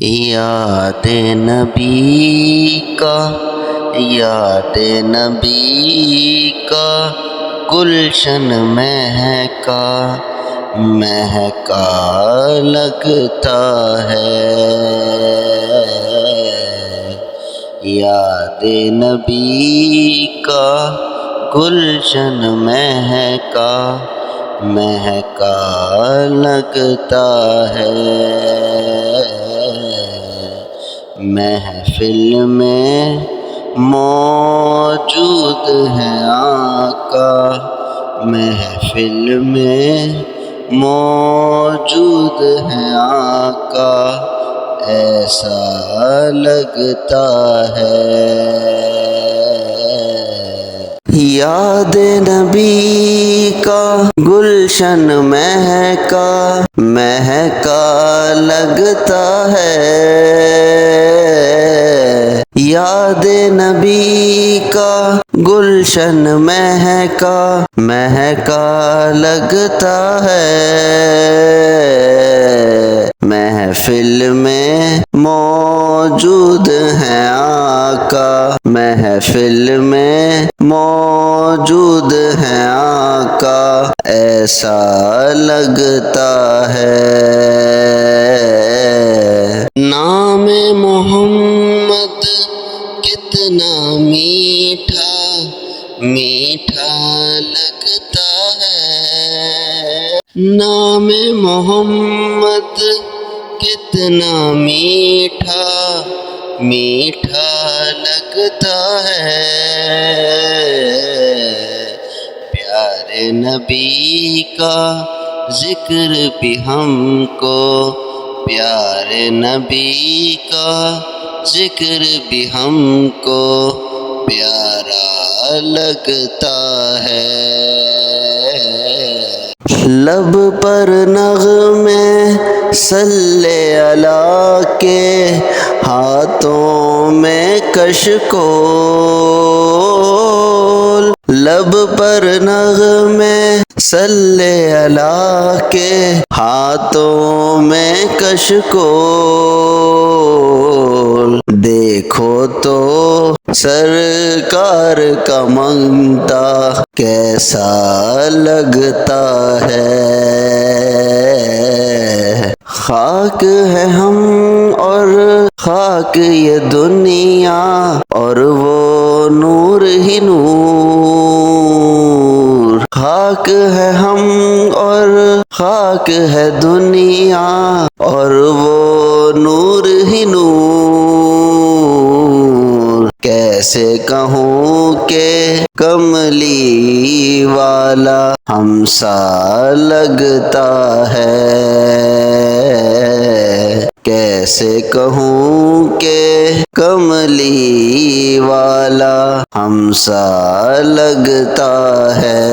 یاد نبی کا یاد نبی کا گلشن مہکا لگتا ہے، یاد نبی کا گلشن مہکا لگتا ہے، محفل میں موجود ہے آقا، محفل میں موجود ہے آقا، ایسا لگتا ہے، یاد نبی کا گلشن مہکا لگتا ہے، یاد نبی کا گلشن مہکا لگتا ہے، محفل میں موجود ہے آقا، محفل میں موجود ہے آقا، ایسا لگتا ہے، نام محمد کتنا میٹھا لگتا ہے، نام محمد کتنا میٹھا لگتا ہے، پیارے نبی کا ذکر بھی ہم کو، پیارے نبی کا ذکر بھی ہم کو پیارا لگتا ہے، لب پر نغمے صلی اللہ کے، ہاتھوں میں کشکول، لب پر نغمے صلی اللہ کے، ہاتھوں میں کشکول، دیکھو تو سرکار کا منگتا کیسا لگتا ہے، خاک ہے ہم اور خاک یہ دنیا، اور وہ نور ہی نور، خاک ہے ہم اور خاک ہے دنیا، اور وہ نور ہی نور، کیسے کہوں کہ کملی والا ہم سا لگتا ہے، کیسے کہوں کہ کملی والا ہم سا لگتا ہے،